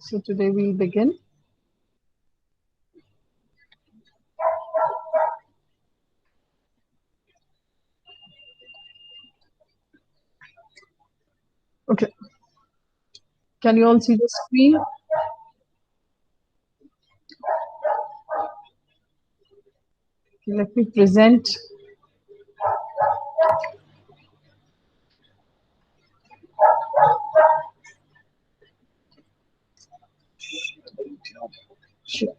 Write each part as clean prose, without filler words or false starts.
So today we begin. Okay, can you all see the screen? Okay, let me present. Sure.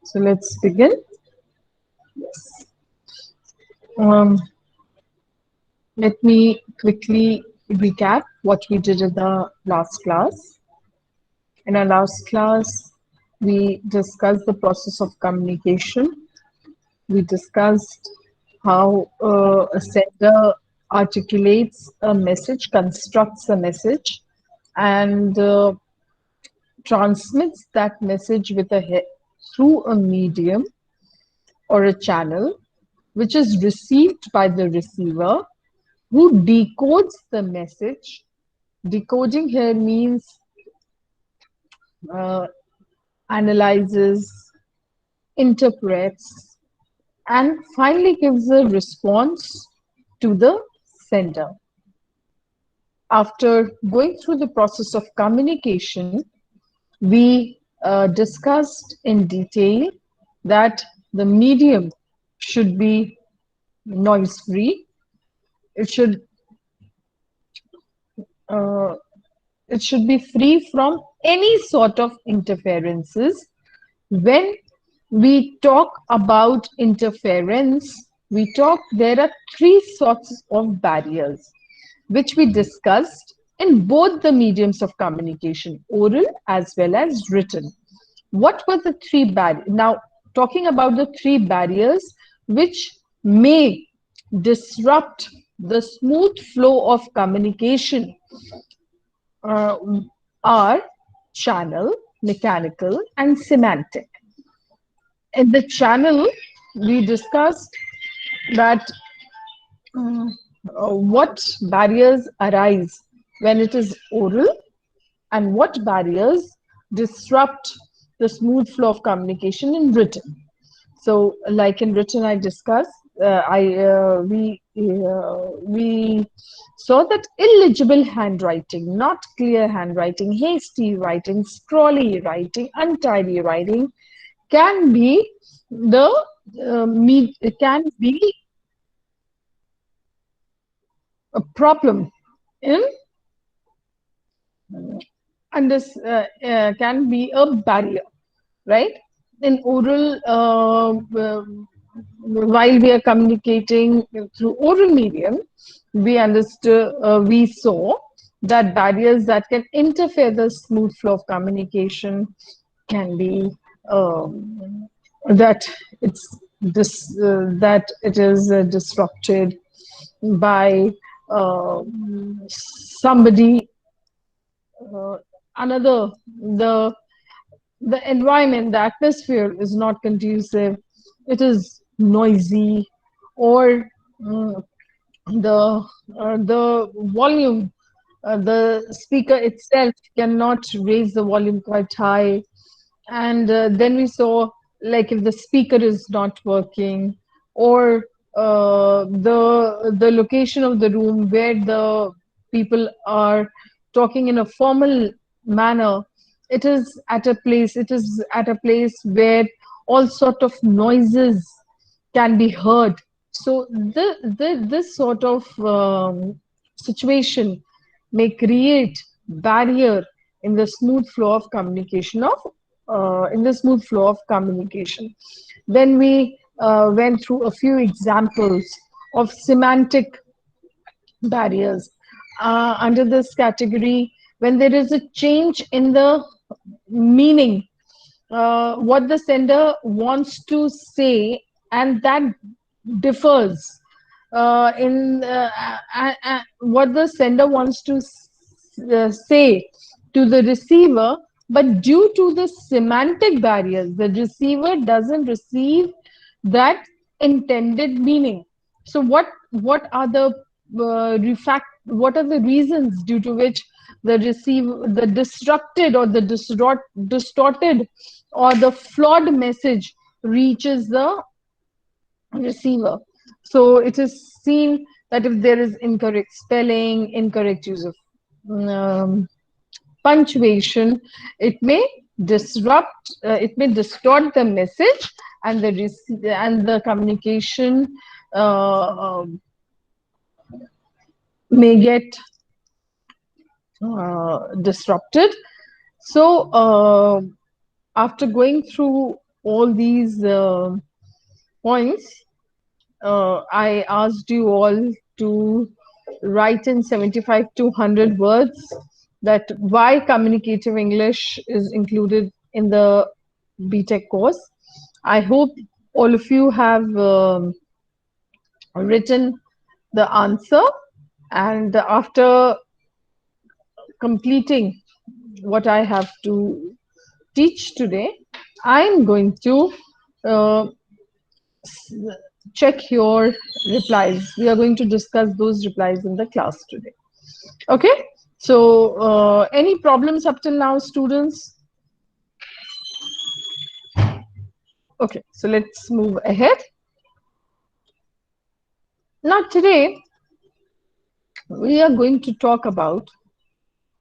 So let's begin. Yes. Um, Let me quickly recap what we did in the last class. In our last class, we discussed the process of communication. We discussed how a sender articulates a message, constructs a message, and transmits that message through a medium or a channel which is received by the receiver who decodes the message. Decoding here means uh, analyzes, interprets, and finally gives a response to the sender. After going through the process of communication, we discussed in detail that the medium should be noise free. It should uh, it should be free from any sort of interferences. When we talk about interference, we talk there are three sorts of barriers which we discussed in both the mediums of communication, oral as well as written. What were the three barriers? Now, talking about the three barriers which may disrupt the smooth flow of communication uh, are channel, mechanical, and semantic. In the channel, we discussed that uh, what barriers arise when it is oral and what barriers disrupt the smooth flow of communication in written. So, like in written, I discussed, we saw that illegible handwriting, not clear handwriting, hasty writing, scrawly writing, untidy writing can be the can be a problem in and this can be a barrier, right? In oral, while we are communicating through oral medium, we saw that barriers that can interfere the smooth flow of communication can be that that it is disrupted by uh, somebody another the environment, the atmosphere is not conducive, it is noisy, or mm, the volume, the speaker itself cannot raise the volume quite high, and then we saw like if the speaker is not working, or the location of the room where the people are talking in a formal manner, it is at a place where all sort of noises can be heard. So this sort of situation may create barrier in the smooth flow of communication of in the smooth flow of communication. Then we went through a few examples of semantic barriers under this category. When there is a change in the meaning, what the sender wants to say, and that differs in what the sender wants to say to the receiver, but due to the semantic barriers, the receiver doesn't receive that intended meaning. So what are the what are the reasons due to which the disrupted or the distorted or the flawed message reaches the receiver? So it is seen that if there is incorrect spelling, incorrect use of punctuation, it may distort the message, and the communication may get disrupted. So, after going through all these points, I asked you all to write in 75 to 100 words that why communicative English is included in the BTech course. I hope all of you have written the answer, and after completing what I have to teach today, I'm going to uh, check your replies. We are going to discuss those replies in the class today. Okay? So, any problems up till now, students? Okay, so let's move ahead. Now, today, we are going to talk about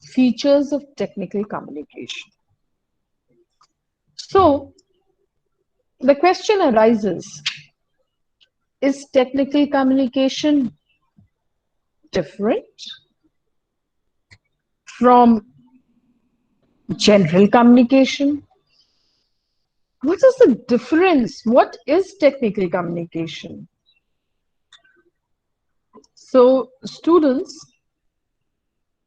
features of technical communication. So, the question arises, is technical communication different from general communication? What is the difference? What is technical communication? So, students,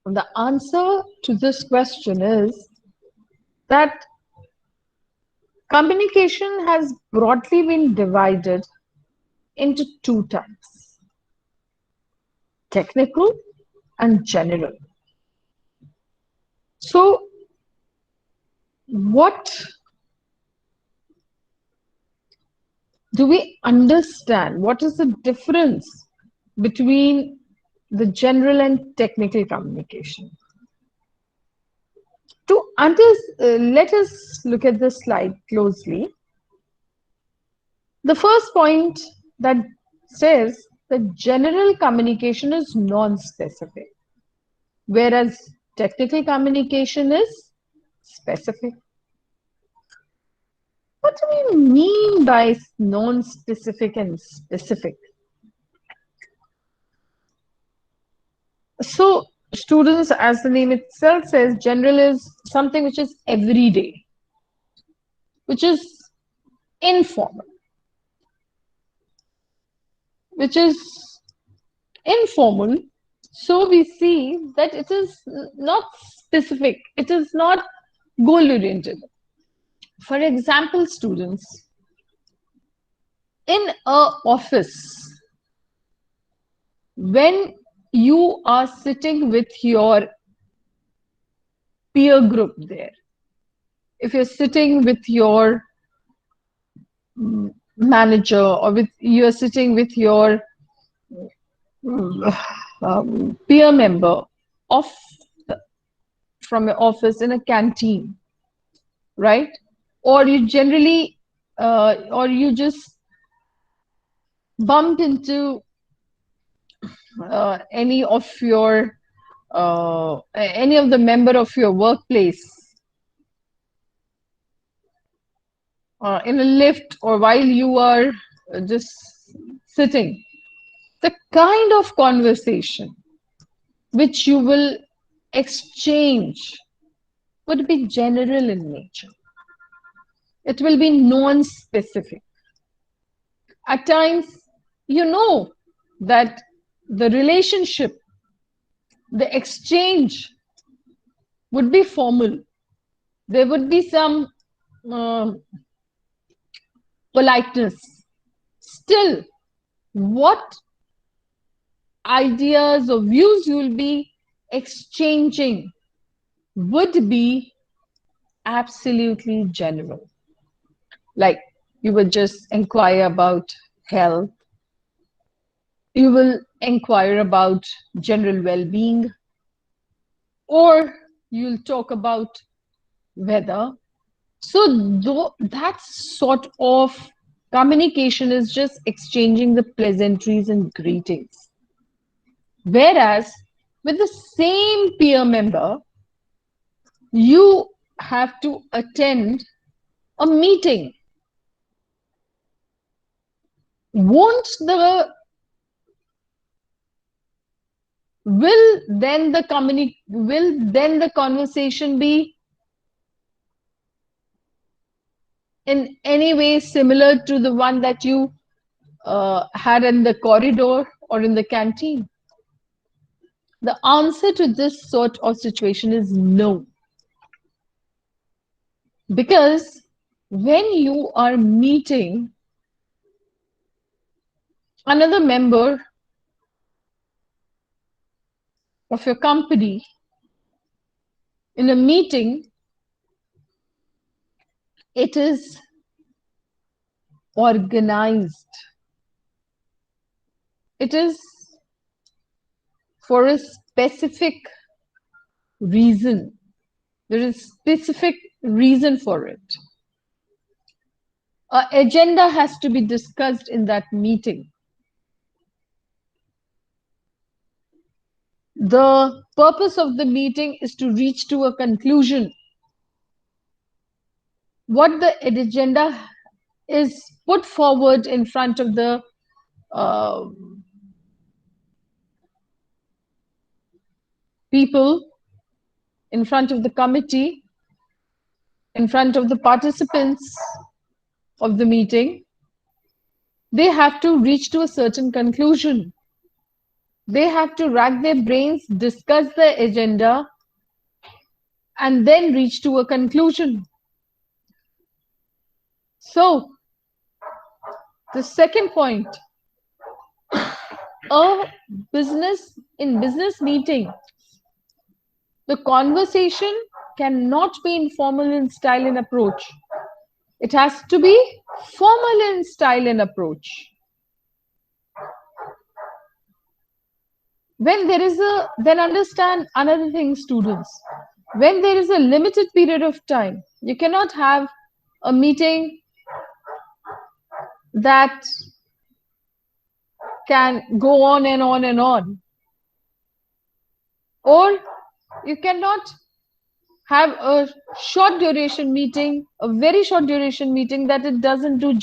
the answer to this question is that communication has broadly been divided into two types: technical and general. So, what do we understand? What is the difference between the general and technical communication? Let us look at this slide closely. The first point that says that general communication is non-specific, whereas technical communication is specific. What do we mean by non-specific and specific? So, students, as the name itself says, general is something which is everyday, which is informal, which is informal. So we see that it is not specific, it is not goal oriented. For example, students, in a office, when you are sitting with your peer group there, if you're sitting with your manager, or with you're sitting with your peer member of from your office in a canteen, right? Or you generally or you just bumped into any of the member of your workplace in a lift, or while you are just sitting, the kind of conversation which you will exchange would be general in nature. It will be non-specific. At times, you know that the relationship, the exchange would be formal. There would be some uh, politeness. Still, what ideas or views you will be exchanging would be absolutely general. Like you would just inquire about health, You will inquire about general well-being, or you'll talk about weather. So that sort of communication is just exchanging the pleasantries and greetings. Whereas with the same peer member, you have to attend a meeting. Won't the will then the conversation be in any way similar to the one that you had in the corridor or in the canteen? The answer to this sort of situation is no. Because when you are meeting another member of your company in a meeting, it is organized. It is for a specific reason. There is specific reason for it. An agenda has to be discussed in that meeting. The purpose of the meeting is to reach to a conclusion. What the agenda is put forward in front of the uh, people, in front of the committee, in front of the participants of the meeting, they have to reach to a certain conclusion. They have to rack their brains, discuss the agenda, and then reach to a conclusion. So, the second point, a business meeting, the conversation cannot be informal in style and approach. It has to be formal in style and approach. When there is then understand another thing, students. When there is a limited period of time, you cannot have a meeting that can go on and on and on. Or you cannot have a short duration meeting, a very short duration meeting that it uh, doesn't do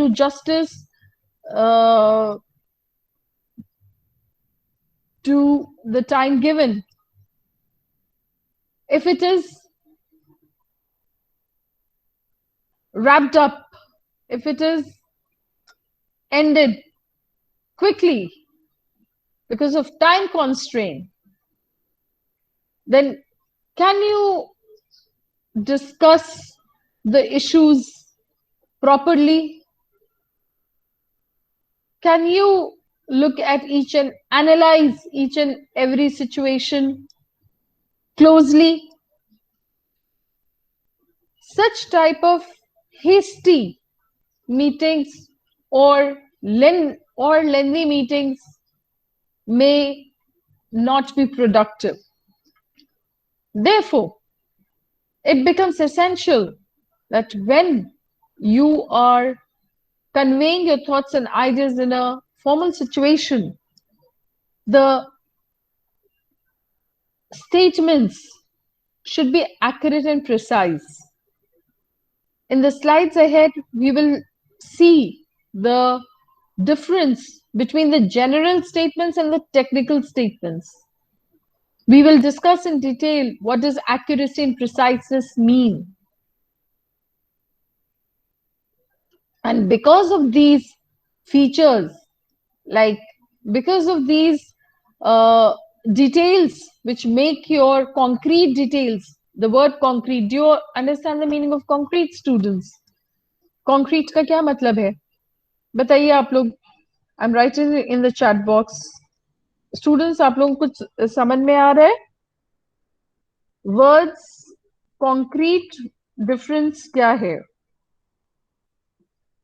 justice uh, to the time given. If it is wrapped up, if it is ended quickly because of time constraint, then can you discuss the issues properly? Can you look at each and analyze each and every situation closely? Such type of hasty meetings or lengthy meetings may not be productive. Therefore, it becomes essential that when you are conveying your thoughts and ideas in a formal situation, the statements should be accurate and precise. In the slides ahead, we will see the difference between the general statements and the technical statements. We will discuss in detail what does accuracy and preciseness mean. And because of these features, like because of these details which make your concrete details, the word concrete, do you understand the meaning of concrete, students? Concrete का क्या मतलब है? बताइए आप लोग. I'm writing in the chat box. Students, आप लोगों को कुछ समझ में आ रहा है? Words concrete difference क्या है?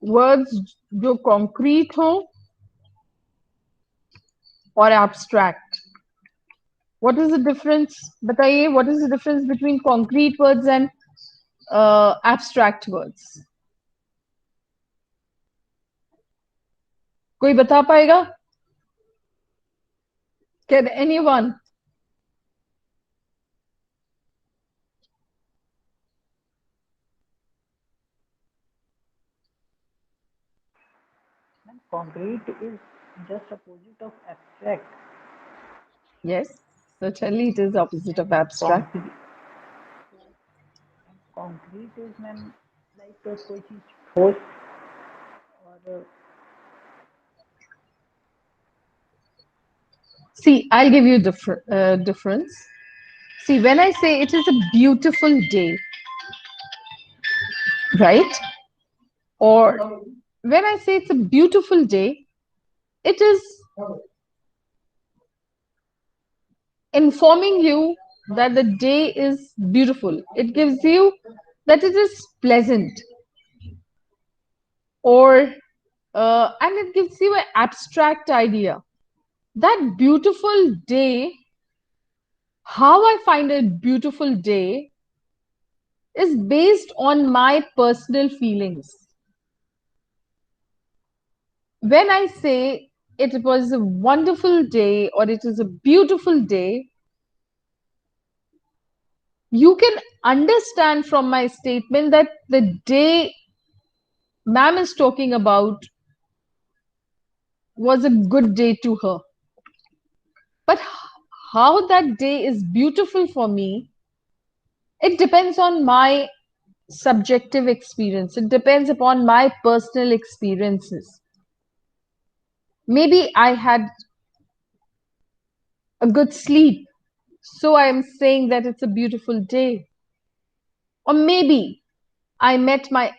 वर्ड्स जो कॉन्क्रीट हो और abstract. What is the difference? बताइए, what is the difference between concrete words and abstract words? कोई बता पाएगा? Can anyone? And concrete is just opposite of abstract. Yes, certainly it is opposite of abstract. Concrete concrete is ma'am like कोई चीज ठोस और See, I'll give you difference. See, when I say it is a beautiful day, right? Or when I say it's a beautiful day, it is informing you that the day is beautiful. It gives you that it is pleasant, or and it gives you an abstract idea. That beautiful day, how I find a beautiful day is based on my personal feelings. When I say it was a wonderful day or it is a beautiful day, you can understand from my statement that the day ma'am is talking about was a good day to her. But how that day is beautiful for me, it depends on my subjective experience. It depends upon my personal experiences. Maybe I had a good sleep, so I am saying that it's a beautiful day. Or maybe I met my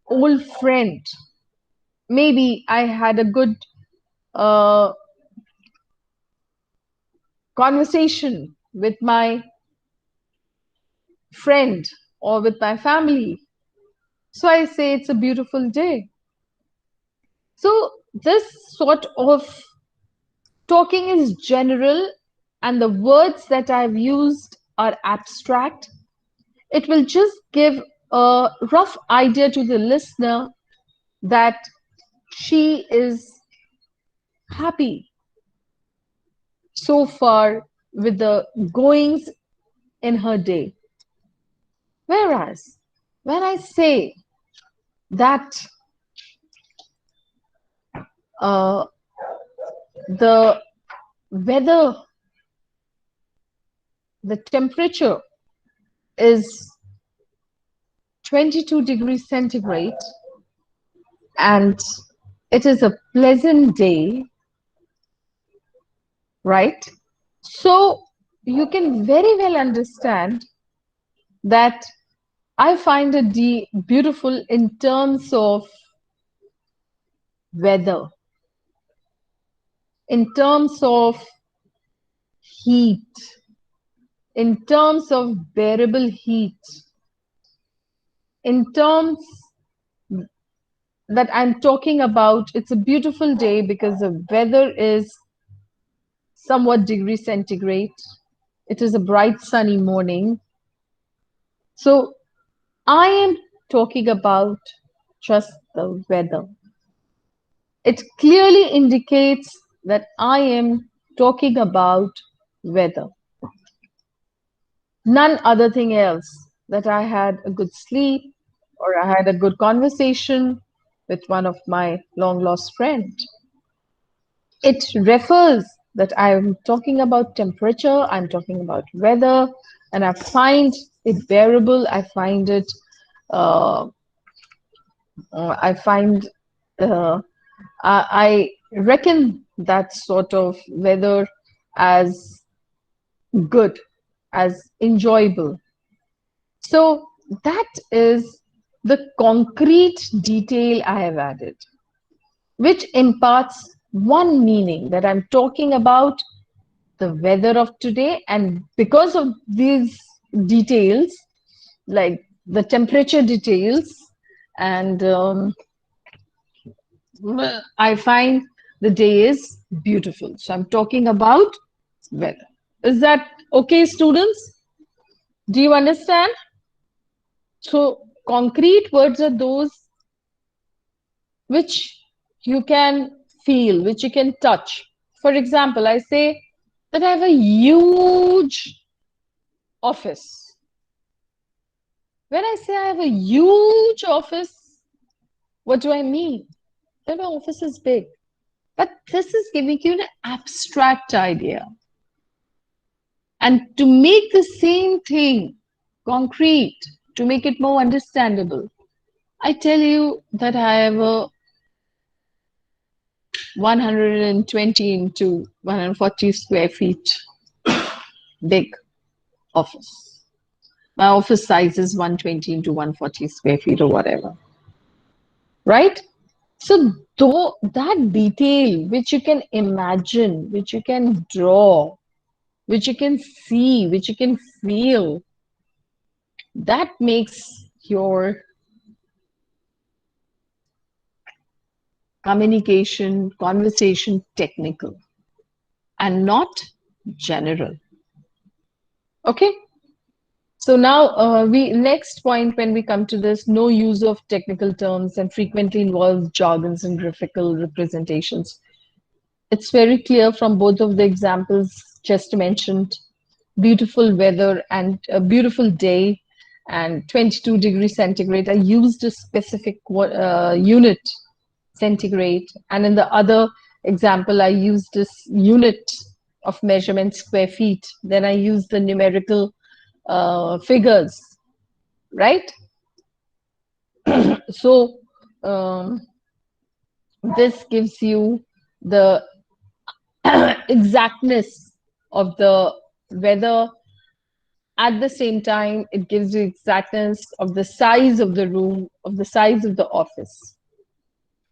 old friend. Maybe I had a good uh, conversation with my friend or with my family. So I say it's a beautiful day. So this sort of talking is general and the words that I've used are abstract. It will just give a rough idea to the listener that she is happy so far with the goings in her day. Whereas when I say that uh, the weather, the temperature is 22 degrees centigrade and it is a pleasant day, right? So you can very well understand that I find it beautiful in terms of weather, in terms of heat, in terms of bearable heat, in terms that I'm talking about, it's a beautiful day because the weather is somewhat degree centigrade. It is a bright sunny morning. So I am talking about just the weather. It clearly indicates that I am talking about weather. None other thing else that I had a good sleep or I had a good conversation with one of my long lost friend. It refers that I'm talking about temperature, I'm talking about weather, and I find it bearable. Uh, I find I reckon that sort of weather as good, as enjoyable. So that is the concrete detail I have added, which imparts one meaning that I'm talking about the weather of today. And because of these details, like the temperature details and I find the day is beautiful. So I'm talking about weather. Is that okay, students? Do you understand? So concrete words are those which you can feel, which you can touch. For example, I say that I have a huge office. When I say I have a huge office, what do I mean? That my office is big. But this is giving you an abstract idea. And to make the same thing concrete, to make it more understandable, I tell you that I have a 120 into 140 square feet big office. My office size is 120 into 140 square feet or whatever, right? So, though that detail which you can imagine, which you can draw, which you can see, which you can feel, that makes your communication, conversation technical and not general. Okay? So now we next point when we come to this, no use of technical terms and frequently involves jargons and graphical representations. It's very clear from both of the examples just mentioned, beautiful weather and a beautiful day and 22 degrees centigrade. I used a specific unit centigrade, and in the other example, I used this unit of measurement square feet. Then I used the numerical figures, right? So um, this gives you the exactness of the weather. At the same time, it gives you exactness of the size of the room, of the size of the office,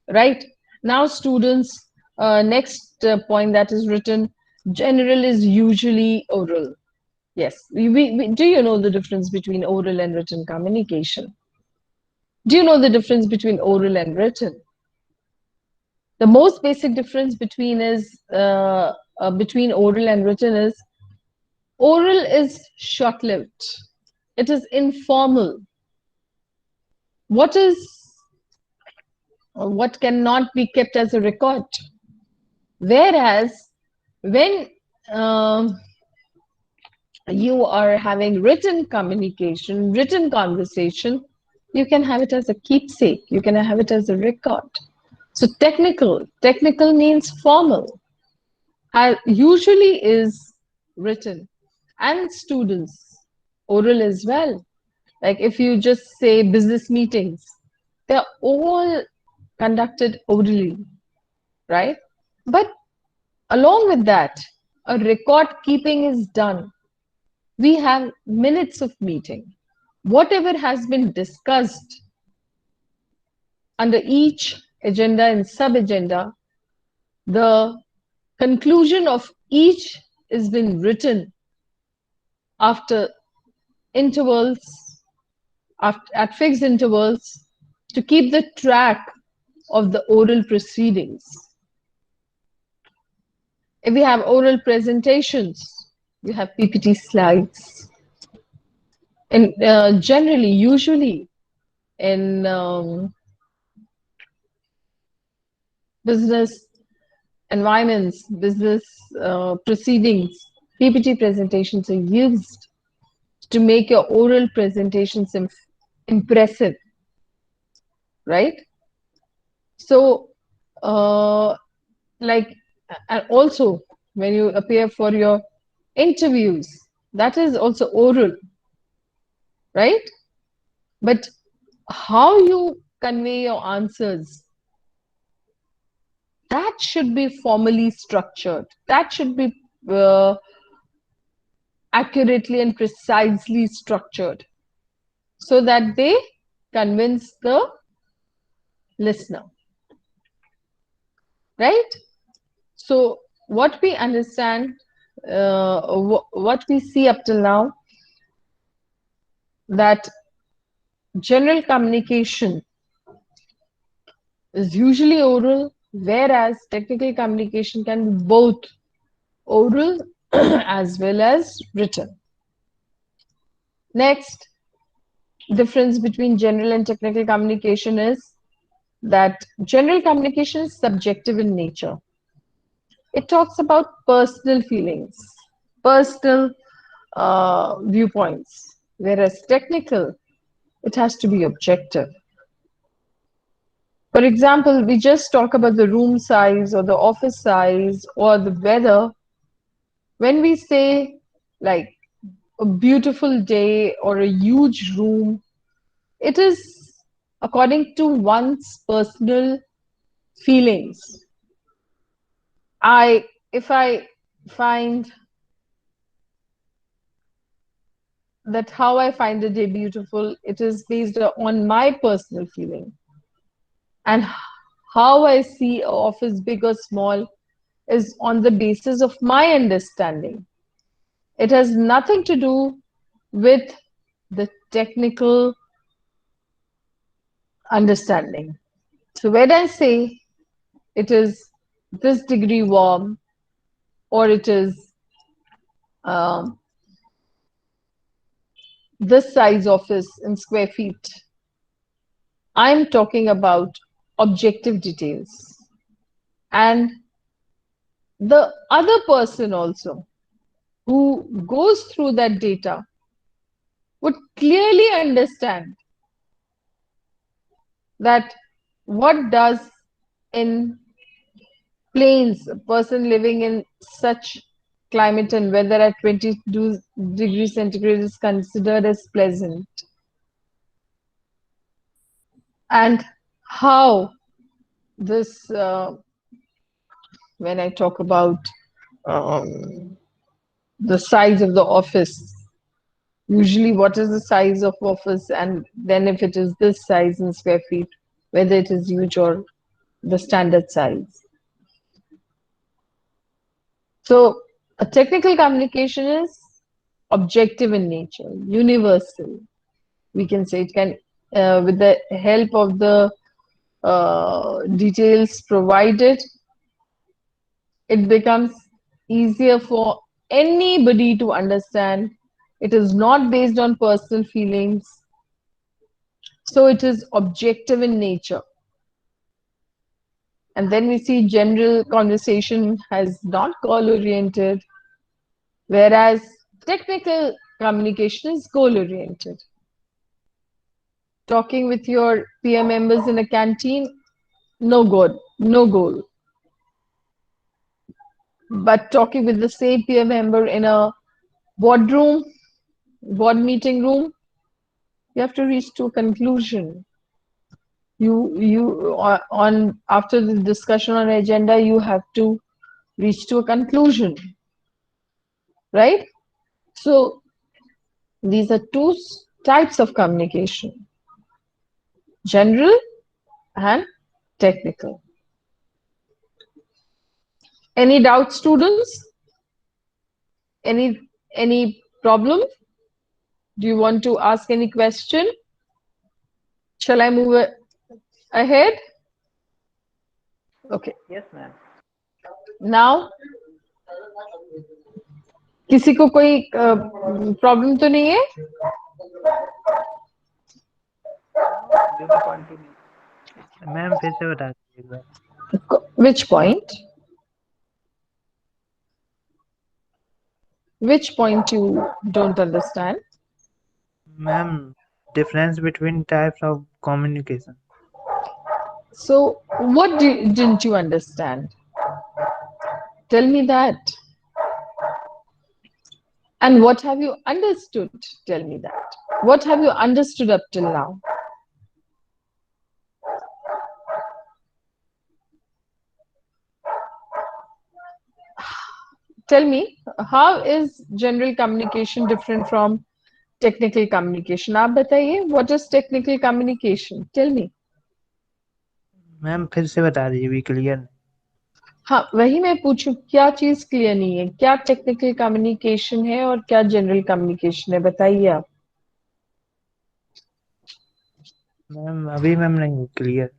right? Now, students, next point that is written, general is usually oral. Yes, do you know the difference between oral and written communication? Do you know the difference between oral and written? The most basic difference between oral and written is oral is short-lived. It is informal. What is what cannot be kept as a record. Whereas when um, you are having written communication, written conversation, you can have it as a keepsake. You can have it as a record. So technical means formal. Usually is written, and students oral as well. Like if you just say business meetings, they're all conducted orally, right? But along with that, a record keeping is done. We have minutes of meeting. Whatever has been discussed under each agenda and sub-agenda, the conclusion of each has been written after intervals, at fixed intervals, to keep the track of the oral proceedings. If we have oral presentations, you have PPT slides. And generally, usually in business environments, business proceedings, PPT presentations are used to make your oral presentations impressive, right? So, like, and also when you appear for your interviews, that is also oral, right? But how you convey your answers, that should be formally structured. That should be accurately and precisely structured so that they convince the listener, right? So, what we understand, what we see up till now, that general communication is usually oral, whereas technical communication can be both oral as well as written. Next, difference between general and technical communication is that general communication is subjective in nature. It talks about personal feelings, personal viewpoints, whereas technical, it has to be objective. For example, we just talk about the room size or the office size or the weather. When we say like a beautiful day or a huge room, it is according to one's personal feelings. If I find that how I find a day beautiful, it is based on my personal feeling. And how I see a office big or small is on the basis of my understanding. It has nothing to do with the technical understanding. So when I say it is this degree warm or it is um, this size office in square feet, I'm talking about objective details. And the other person also who goes through that data would clearly understand that what does in plains a person living in such climate and weather at 22 degrees centigrade is considered as pleasant, and how this when I talk about um, the size of the office, usually what is the size of office, and then if it is this size in square feet, whether it is huge or the standard size. So a technical communication is objective in nature, universal. We can say it can, with the help of the details provided, it becomes easier for anybody to understand. It is not based on personal feelings, so it is objective in nature. And then we see general conversation has not goal oriented, whereas technical communication is goal oriented. Talking with your peer members in a canteen, no goal, no goal. But talking with the same peer member in a boardroom, board meeting room, you have to reach to a conclusion. You on after the discussion on agenda, you have to reach to a conclusion, right? So these are two types of communication: general and technical. Any doubts, students? Any problem? Do you want to ask any question? Shall I move ahead? Okay. Yes, ma'am. Now, किसी को कोई problem तो नहीं है? You may continue. Ma'am फिर से बता दीजिए एक बार। Which point? Which point you don't understand? Ma'am, difference between types of communication. So, what didn't you understand? Tell me that. And what have you understood? Tell me that. What have you understood up till now? Tell me, how is general communication different from technical communication? आप बताइए, what is technical communication? Tell me. Ma'am फिर से बता दीजिए, भी clear. हाँ, वही मैं पूछूं, क्या चीज क्लियर नहीं है? क्या टेक्निकल कम्युनिकेशन है और क्या जनरल कम्युनिकेशन है? बताइए आप। मैम अभी मैम नहीं क्लियर।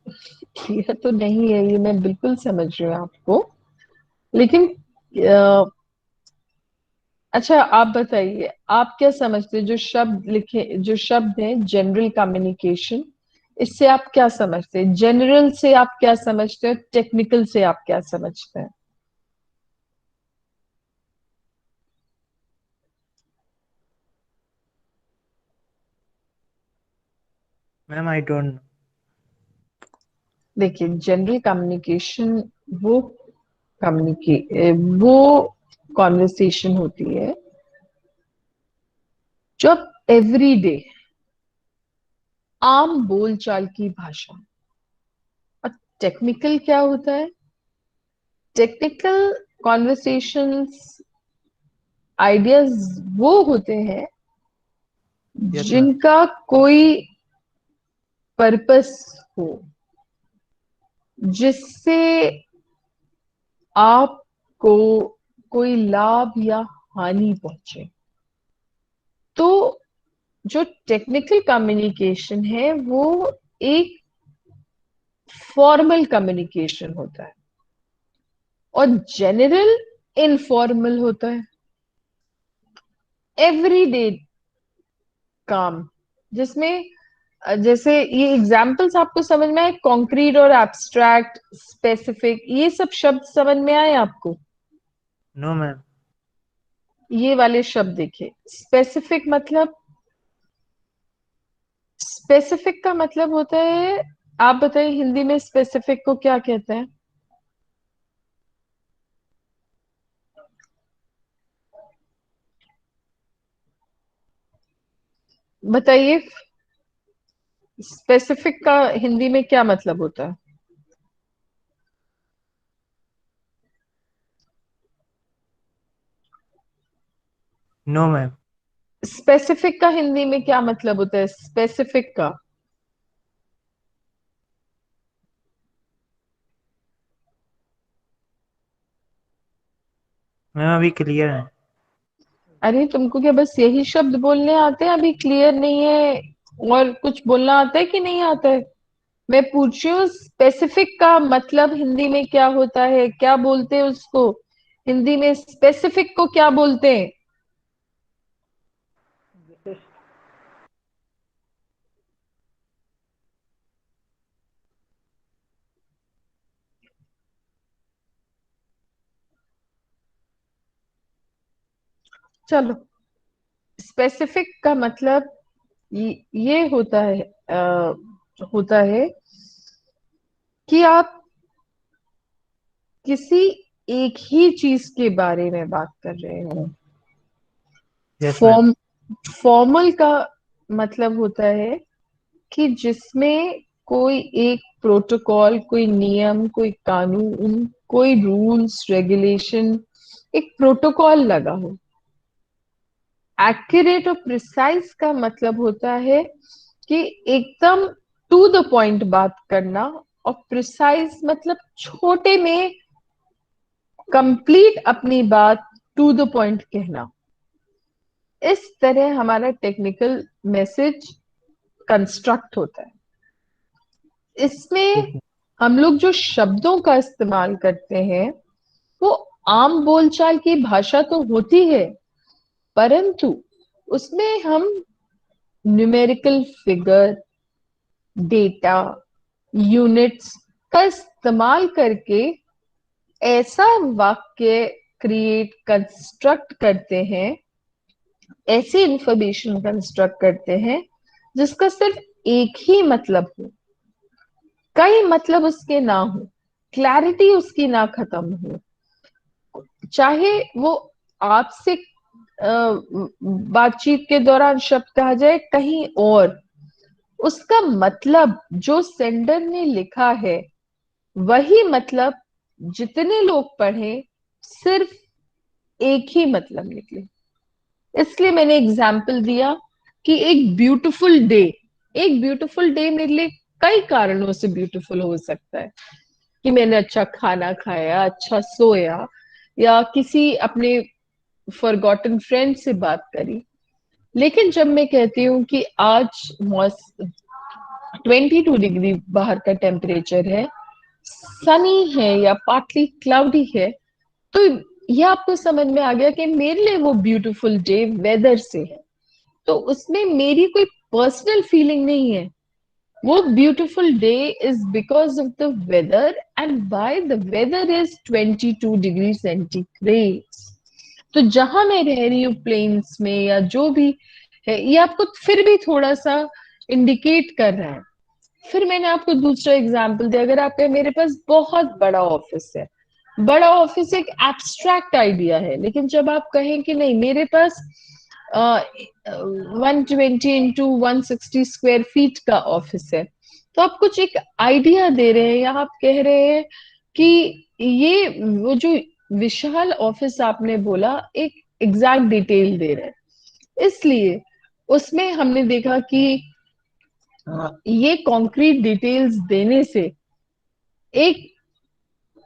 क्लियर तो नहीं है, ये मैं बिल्कुल समझ रही हूँ आपको, लेकिन अ, अच्छा आप बताइए, आप क्या समझते हैं, जो शब्द लिखे, जो शब्द है जनरल कम्युनिकेशन, इससे आप क्या समझते हैं? जनरल से आप क्या समझते हैं, टेक्निकल से आप क्या समझते हैं? Ma'am I don't. देखिए, जनरल कम्युनिकेशन वो वो कॉन्वर्सेशन होती है जो आप एवरीडे आम बोलचाल की भाषा। और टेक्निकल क्या होता है? टेक्निकल कॉन्वर्सेशंस, आइडियाज वो होते हैं यस मैम। जिनका कोई पर्पस हो, जिससे आपको कोई लाभ या हानि पहुंचे। तो जो टेक्निकल कम्युनिकेशन है वो एक फॉर्मल कम्युनिकेशन होता है, और जनरल इनफॉर्मल होता है, एवरीडे काम, जिसमें जैसे ये एग्जाम्पल्स आपको समझ में आए, कॉन्क्रीट और एब्स्ट्रैक्ट, स्पेसिफिक, ये सब शब्द समझ में आए आपको? No ma'am. ये वाले शब्द देखिए, स्पेसिफिक मतलब, स्पेसिफिक का मतलब होता है, आप बताइए हिंदी में स्पेसिफिक को क्या कहते हैं? बताइए, स्पेसिफिक का हिंदी में क्या मतलब होता है? No ma'am. स्पेसिफिक का हिंदी में क्या मतलब होता है, स्पेसिफिक का? मैम अभी क्लियर है। अरे तुमको क्या बस यही शब्द बोलने आते हैं, अभी क्लियर नहीं है? और कुछ बोलना आता है कि नहीं आता है? मैं पूछ रही हूँ, स्पेसिफिक का मतलब हिंदी में क्या होता है, क्या बोलते हैं उसको? हिंदी में स्पेसिफिक को क्या बोलते हैं? विशिष्ट। चलो, स्पेसिफिक का मतलब ये होता है कि आप किसी एक ही चीज के बारे में बात कर रहे हो। Yes ma'am. फॉर्म फॉर्मल का मतलब होता है कि जिसमें कोई एक प्रोटोकॉल, कोई नियम, कोई कानून, कोई रूल्स रेगुलेशन, एक प्रोटोकॉल लगा हो। एक्यूरेट और प्रिसाइज का मतलब होता है कि एकदम टू द पॉइंट बात करना, और प्रिसाइज मतलब छोटे में कंप्लीट अपनी बात टू द पॉइंट कहना। इस तरह हमारा टेक्निकल मैसेज कंस्ट्रक्ट होता है। इसमें यस हम लोग जो शब्दों का इस्तेमाल करते हैं वो आम बोलचाल की भाषा तो होती है, परंतु उसमें हम न्यूमेरिकल फिगर, डेटा, यूनिट्स का इस्तेमाल करके ऐसा वाक्य क्रिएट कंस्ट्रक्ट करते हैं, ऐसी इंफॉर्मेशन कंस्ट्रक्ट करते हैं जिसका सिर्फ एक ही मतलब हो, कई मतलब उसके ना हो, क्लैरिटी उसकी ना खत्म हो। चाहे वो आपसे बातचीत के दौरान शब्द कहा जाए कहीं और, उसका मतलब जो सेंडर ने लिखा है वही मतलब जितने लोग पढ़े, सिर्फ एक ही मतलब निकले। इसलिए मैंने एग्जाम्पल दिया कि एक ब्यूटीफुल डे मेरे लिए कई कारणों से ब्यूटीफुल हो सकता है, कि मैंने अच्छा खाना खाया, अच्छा सोया, या किसी अपने फॉरगॉटन फ्रेंड से बात करी। लेकिन जब मैं कहती हूँ कि आज मौसम 22 डिग्री बाहर का टेम्परेचर है, सनी है या पार्टली क्लाउडी है, तो ये आपको समझ में आ गया कि मेरे लिए वो ब्यूटीफुल डे वेदर से है, तो उसमें मेरी कोई पर्सनल फीलिंग नहीं है। वो beautiful day is because of the weather and by the weather is 22 degree centigrade. तो जहां मैं रह रही हूँ प्लेन्स में या जो भी है, ये आपको फिर भी थोड़ा सा इंडिकेट कर रहा है। फिर मैंने आपको दूसरा एग्जांपल दिया, अगर आपके मेरे पास बहुत बड़ा ऑफिस है, बड़ा ऑफिस एक एब्स्ट्रैक्ट आइडिया है, लेकिन जब आप कहें कि नहीं मेरे पास 120 into 160 स्क्वायर फीट का ऑफिस है, तो आप कुछ एक आइडिया दे रहे हैं या आप कह रहे हैं कि ये वो जो विशाल ऑफिस आपने बोला एक एग्जैक्ट डिटेल दे रहे हैं। इसलिए उसमें हमने देखा कि ये कॉन्क्रीट डिटेल्स देने से एक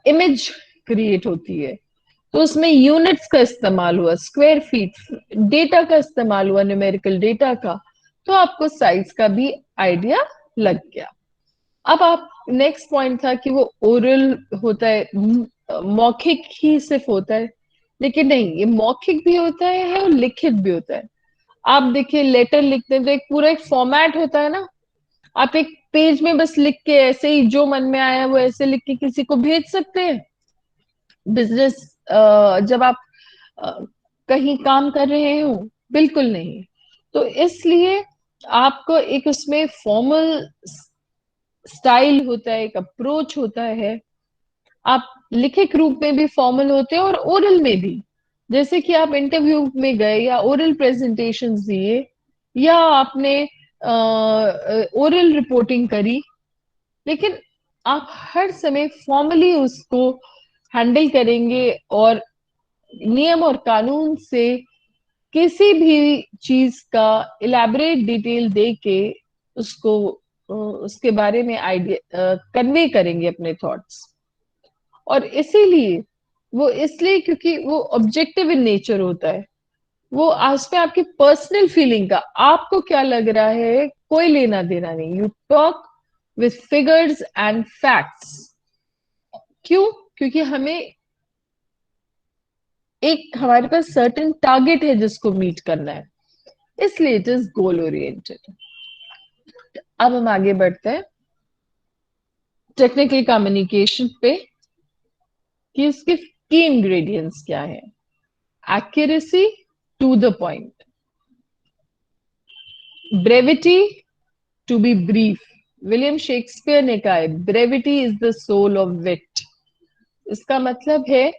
इमेज क्रिएट होती है, तो उसमें यूनिट्स का इस्तेमाल हुआ, स्क्वायर फीट, डेटा का इस्तेमाल हुआ, न्यूमेरिकल डेटा का, तो आपको साइज का भी आइडिया लग गया। अब आप नेक्स्ट पॉइंट था कि वो ओरल होता है, मौखिक ही सिर्फ होता है, लेकिन नहीं, ये मौखिक भी होता है और लिखित भी होता है। आप देखिए लेटर लिखते हैं तो एक पूरा एक फॉर्मेट होता है ना, आप एक पेज में बस लिख के ऐसे ही जो मन में आया वो ऐसे लिख के किसी को भेज सकते हैं। बिजनेस जब आप अ, कहीं काम कर रहे हो, बिल्कुल नहीं। तो इसलिए आपको एक उसमें फॉर्मल स्टाइल होता है, एक अप्रोच होता है। आप लिखित रूप में भी फॉर्मल होते हैं और ओरल में भी, जैसे कि आप इंटरव्यू में गए या ओरल प्रेजेंटेशन दिए या आपने ओरल रिपोर्टिंग करी, लेकिन आप हर समय फॉर्मली उसको हैंडल करेंगे और नियम और कानून से किसी भी चीज का इलेबोरेट डिटेल दे के उसको उसके बारे में आइडिया कन्वे करेंगे अपने थॉट्स। और इसीलिए वो इसलिए क्योंकि वो ऑब्जेक्टिव इन नेचर होता है, वो आज पे आपकी पर्सनल फीलिंग का, आपको क्या लग रहा है कोई लेना देना नहीं। You talk with figures and facts. क्यों? क्योंकि हमें एक हमारे पास सर्टेन टारगेट है जिसको मीट करना है, इसलिए इट इज गोल ओरिएंटेड। अब हम आगे बढ़ते हैं टेक्निकल कम्युनिकेशन पे कि इसके की इंग्रेडिएंट्स क्या है। Accuracy, to the point, brevity, to be brief. William Shakespeare ने कहा है brevity is the soul of wit. इसका मतलब है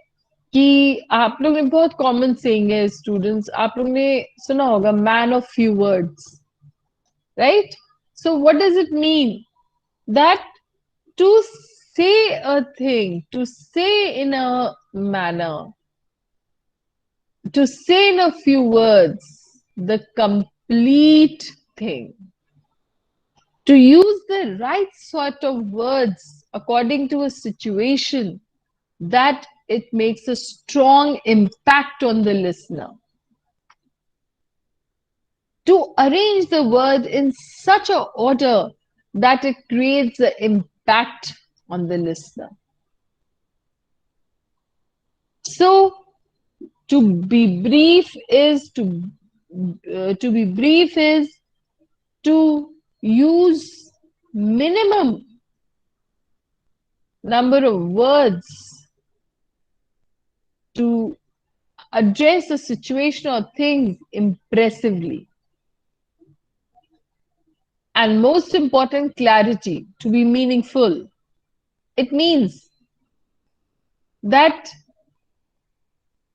कि आप लोग ने बहुत कॉमन सेइंग है स्टूडेंट्स, आप लोग ने सुना होगा man of few words, right? So what does it mean? That to say a thing, to say in a manner, to say in a few words the complete thing, to use the right sort of words according to a situation, that it makes a strong impact on the listener. To arrange the word in such a order that it creates the impact on the listener. So to be brief is to be brief is to use minimum number of words to address a situation or thing impressively. And most important, clarity, to be meaningful. It means that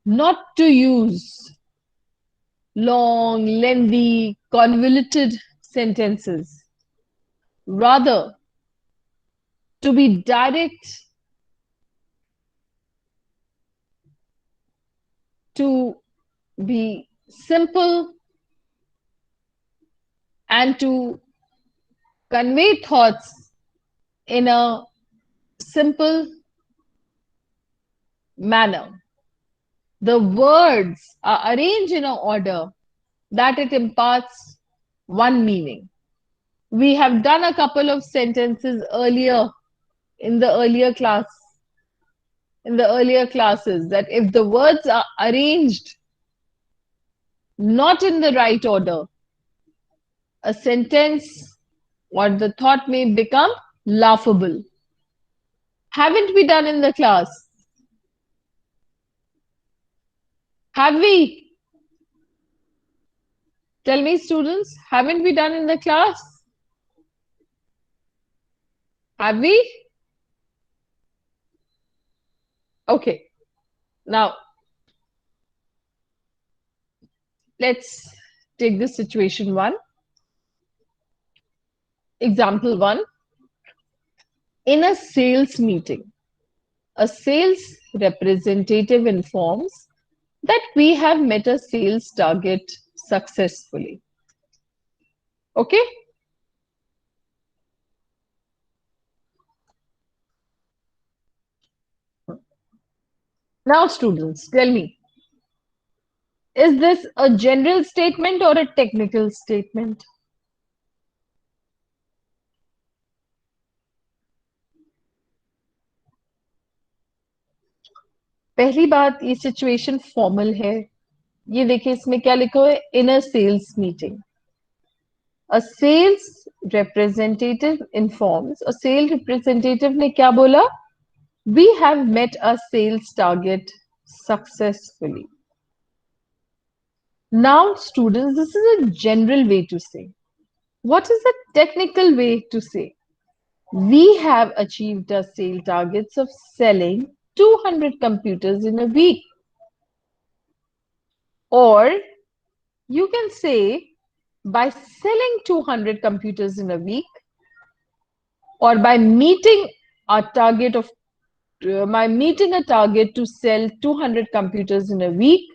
not to use long, lengthy, convoluted sentences. Rather, to be direct, to be simple, and to convey thoughts in a simple manner. The words are arranged in an order that it imparts one meaning. We have done a couple of sentences earlier in the earlier class, in the earlier classes, that if the words are arranged not in the right order, a sentence or the thought may become laughable. Haven't we done in the class? Have we? Tell me, students, haven't we done in the class? Have we? Okay. Now, let's take this situation one. Example one. In a sales meeting, a sales representative informs that we have met a sales target successfully. Okay? Now, students, tell me, is this a general statement or a technical statement? पहली बात, ये situation formal है. ये देखिए इसमें क्या लिखा हुआ है, in a sales meeting. A sales representative informs. A sale representative ने क्या बोला? We have met a sales target successfully. Now, students, this is a general way to say. What is the technical way to say? We have achieved our sale targets of selling 200 computers in a week. Or you can say, by selling 200 computers in a week, or by meeting a target to sell 200 computers in a week,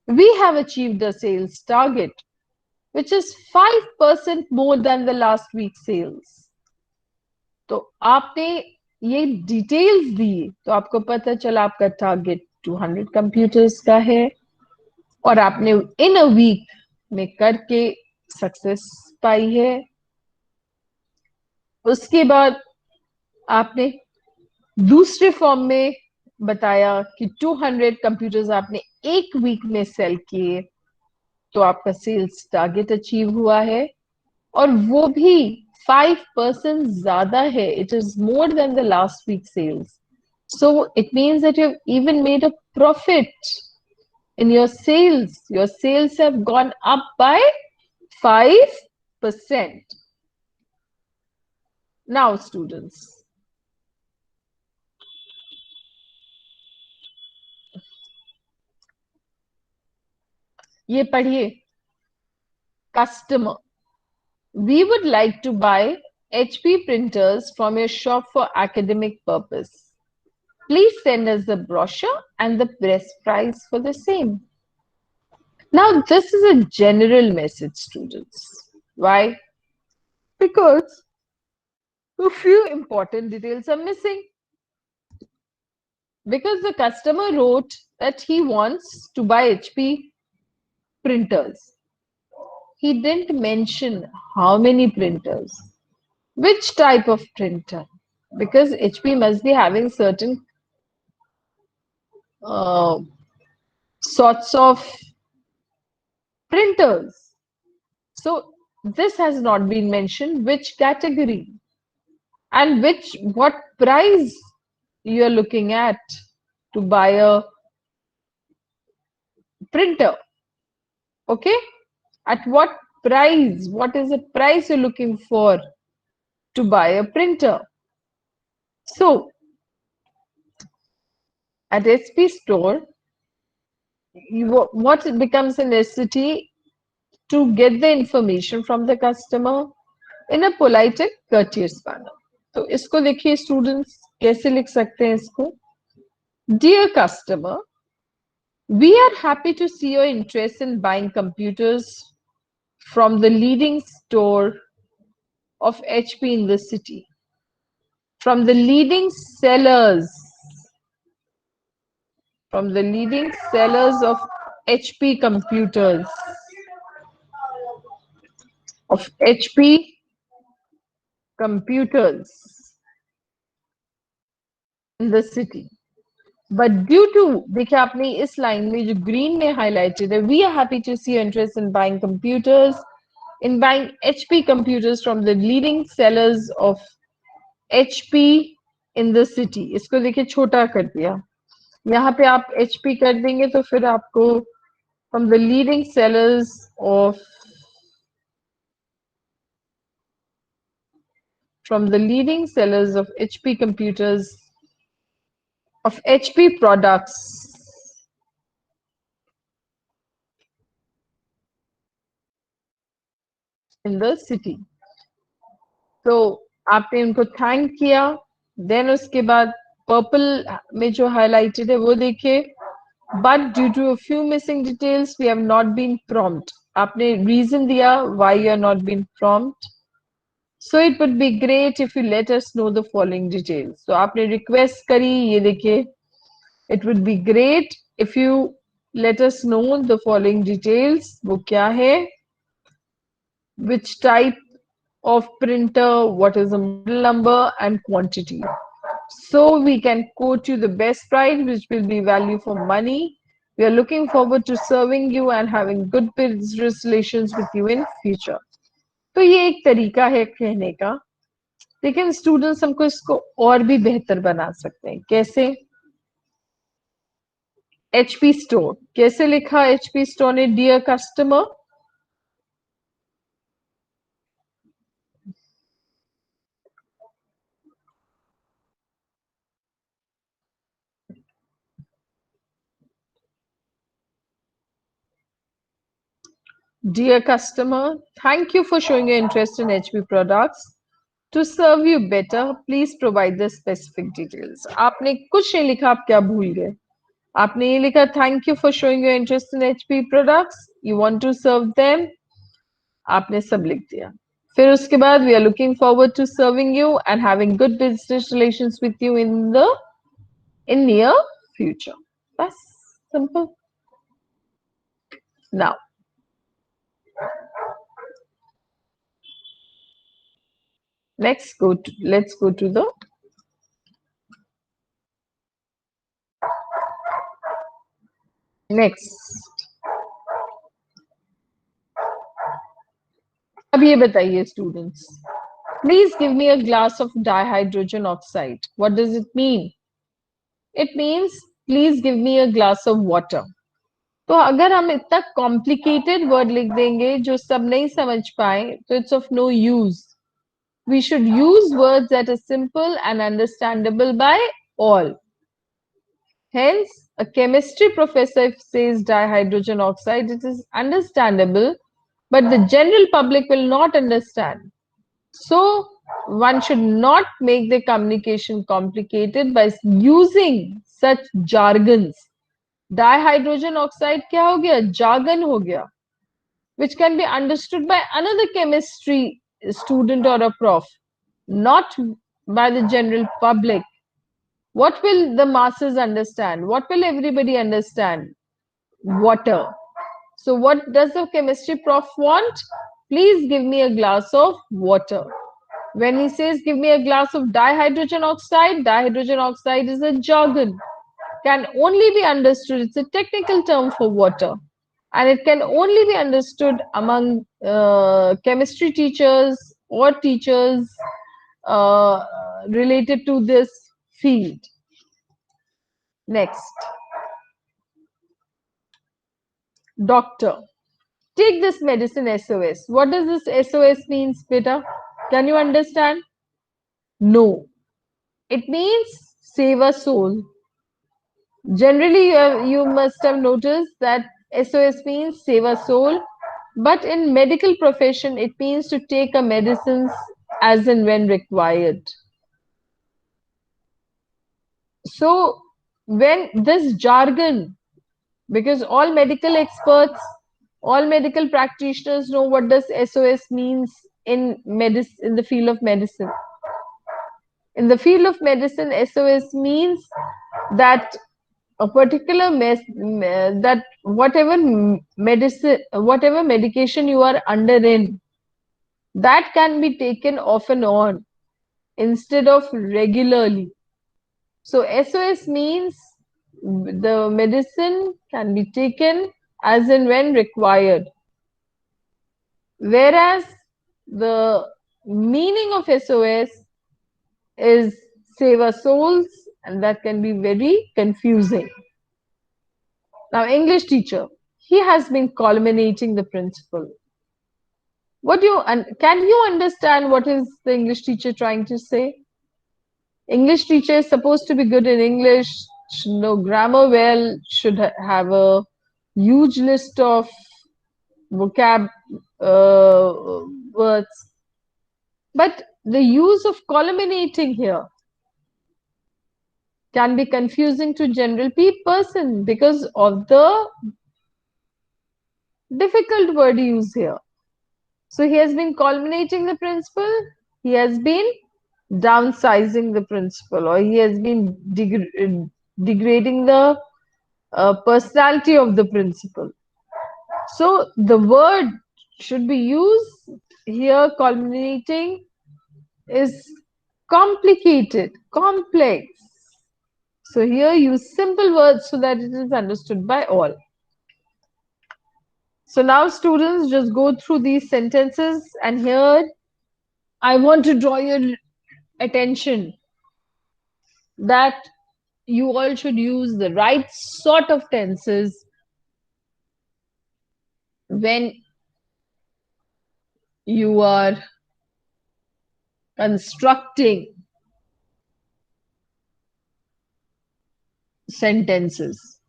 we have achieved a sales target which is 5% more than the last week's sales. तो आपने ये details दी तो आपको पता चला आपका target 200 computers का है और आपने इन अ वीक में करके सक्सेस पाई है. उसके बाद आपने दूसरे फॉर्म में बताया कि 200 कंप्यूटर्स आपने एक वीक में सेल किए तो आपका सेल्स टारगेट अचीव हुआ है और वो भी 5% ज्यादा है. It is more than the last week sales. So it means that you've even made a profit in your sales. Your sales have gone up by 5%. Now, students, ये पढ़िए. Customer, we would like to buy HP printers from your shop for academic purpose. Please send us the brochure and the best price for the same. Now, this is a general message, students. Why? Because a few important details are missing. Because the customer wrote that he wants to buy HP printers. He didn't mention how many printers, which type of printer, because HP must be having certain sorts of printers. So this has not been mentioned, which category and what price you are looking at to buy a printer. Okay, at what price, what is the price you're looking for to buy a printer? So at HP store, what becomes a necessity to get the information from the customer in a polite and courteous manner. तो इसको देखिए students, कैसे लिख सकते हैं इसको? Dear customer, we are happy to see your interest in buying computers from the leading store of HP in the city. From the leading sellers of HP computers. of HP computers in the city. But due to, देखिए आपने इस line में जो green में highlighted है, we are happy to see your interest in buying computers, in buying HP computers from the leading sellers of HP in the city. इसको देखिए छोटा कर दिया, यहाँ पे आप HP कर देंगे तो फिर आपको from the leading sellers of HP computers, of HP products in the city. तो आपने उनको थैंक किया, देन उसके बाद पर्पल में जो हाईलाइटेड है वो देखिए, but due to a few missing details we have not been prompt. आपने रीजन दिया why you are not been prompt. So it would be great if you let us know the following details. तो आपने request करी, ये देखिए, it would be great if you let us know the following details. वो क्या है? Which type of printer, what is the model number and quantity, so we can quote you the best price which will be value for money. We are looking forward to serving you and having good business relations with you in future. तो ये एक तरीका है कहने का, लेकिन students हमको इसको और भी बेहतर बना सकते हैं. कैसे? HP स्टोर कैसे लिखा? HP स्टोर ने dear customer, dear customer, thank you for showing your interest in HP products. To serve you better, please provide the specific details. आपने कुछ नहीं लिखा, आप क्या भूल गए? आपने ये लिखा, thank you for showing your interest in HP products. You want to serve them. आपने सब लिख दिया. फिर उसके बाद we are looking forward to serving you and having good business relations with you in near future. That's simple. Now, let's go to the next. अब ये बताइए students, please give me a glass of dihydrogen oxide. What does it mean? It means please give me a glass of water. तो अगर हम इतना complicated word लिख देंगे जो सब नहीं समझ पाए, तो it's of no use. We should use words that are simple and understandable by all. Hence, a chemistry professor says dihydrogen oxide, it is understandable, but the general public will not understand. So one should not make the communication complicated by using such jargons. Dihydrogen oxide क्या हो गया? Jargon हो गया, which can be understood by another chemistry student or a prof, not by the general public. What will the masses understand? What will everybody understand? Water. So what does the chemistry prof want? Please give me a glass of water. When he says give me a glass of dihydrogen oxide is a jargon, can only be understood, it's a technical term for water, and it can only be understood among chemistry teachers or teachers related to this field. Next, doctor. Take this medicine SOS. What does this SOS means, beta? Can you understand? No. It means save a soul. Generally, you must have noticed that SOS means save a soul, but in medical profession, it means to take a medicines as and when required. So when this jargon, because all medical experts, all medical practitioners know what does SOS means in medicine, in the field of medicine. In the field of medicine, SOS means that a particular that whatever medicine, whatever medication you are under in, That can be taken off and on instead of regularly. So SOS means the medicine can be taken as and when required. Whereas the meaning of SOS is save our souls, and that can be very confusing. Now, English teacher, he has been culminating the principle. What do you can you understand what is the English teacher trying to say? English teacher is supposed to be good in English, should know grammar well, should have a huge list of vocab words. But the use of culminating here can be confusing to general person because of the difficult word used here. So he has been culminating the principle, he has been downsizing the principle, or he has been degrading the personality of the principle. So the word should be used here, culminating is complicated, complex. So here use simple words so that it is understood by all. So now students just go through these sentences, and here I want to draw your attention that you all should use the right sort of tenses when you are constructing sentences.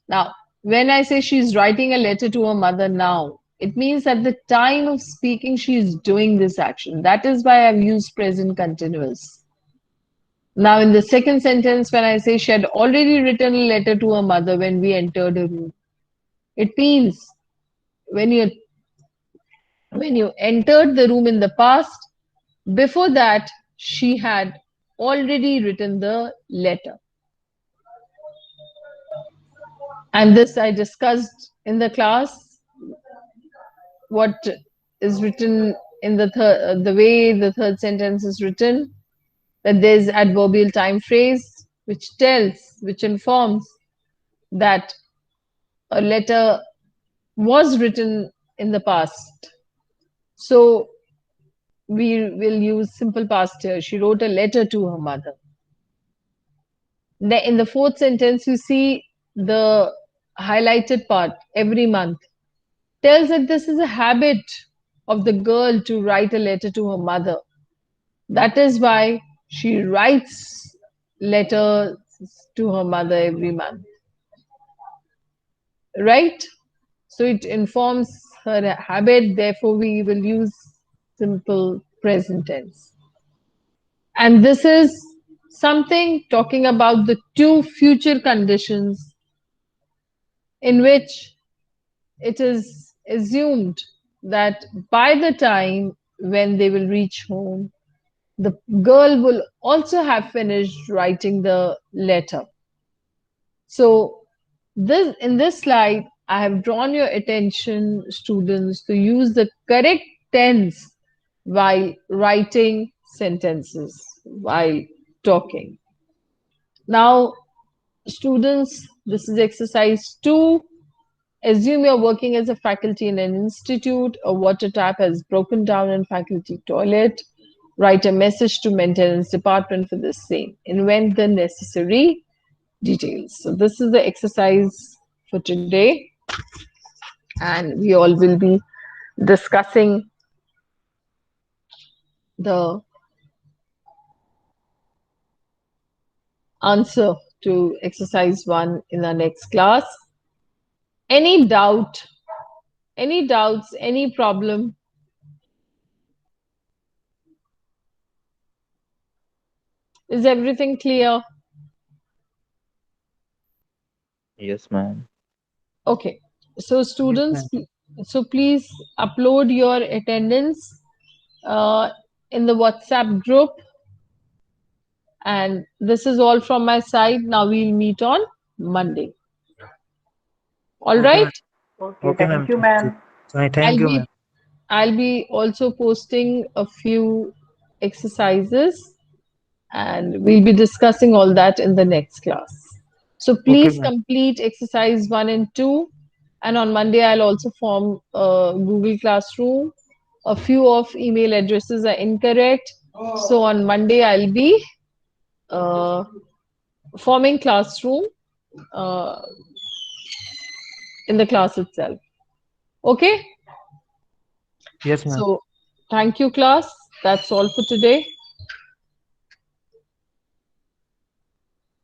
Now, when I say she's writing a letter to her mother now, it means at the time of speaking, she is doing this action. That is why I've used present continuous. Now, in the second sentence, when I say she had already written a letter to her mother when we entered her room, it means when you entered the room in the past, before that, she had already written the letter. And this I discussed in the class, what is written in the way the third sentence is written, that there's adverbial time phrase which informs that a letter was written in the past. So we will use simple past here. She wrote a letter to her mother. In the fourth sentence, you see the highlighted part, every month, tells that this is a habit of the girl to write a letter to her mother. That is why she writes letters to her mother every month. Right? So it informs her habit, therefore, we will use simple present tense. And this is something talking about the two future conditions in which it is assumed that by the time when they will reach home, the girl will also have finished writing the letter. So in this slide, I have drawn your attention, students, to use the correct tense while writing sentences, while talking. Now, students, this is exercise 2. Assume you're working as a faculty in an institute. A water tap has broken down in faculty toilet. Write a message to maintenance department for the same. Invent the necessary details. So this is the exercise for today. And we all will be discussing the answer to exercise 1 in our next class. Any doubt, any doubts, any problem? Is everything clear? Yes, ma'am. Okay. So Yes, students, ma'am. so please upload your attendance in the WhatsApp group. And this is all from my side. Now we'll meet on Monday. All Okay, right. ma'am. Okay, Okay, thank ma'am. you, ma'am. Thank I'll you, be ma'am. I'll be also posting a few exercises and we'll be discussing all that in the next class. So Okay, please ma'am. complete exercise 1 and 2. And on Monday, I'll also form a Google Classroom. A few of email addresses are incorrect. So on Monday, I'll be uh, forming classroom uh, in the class itself. Okay? Yes, ma'am. So thank you, class. That's all for today.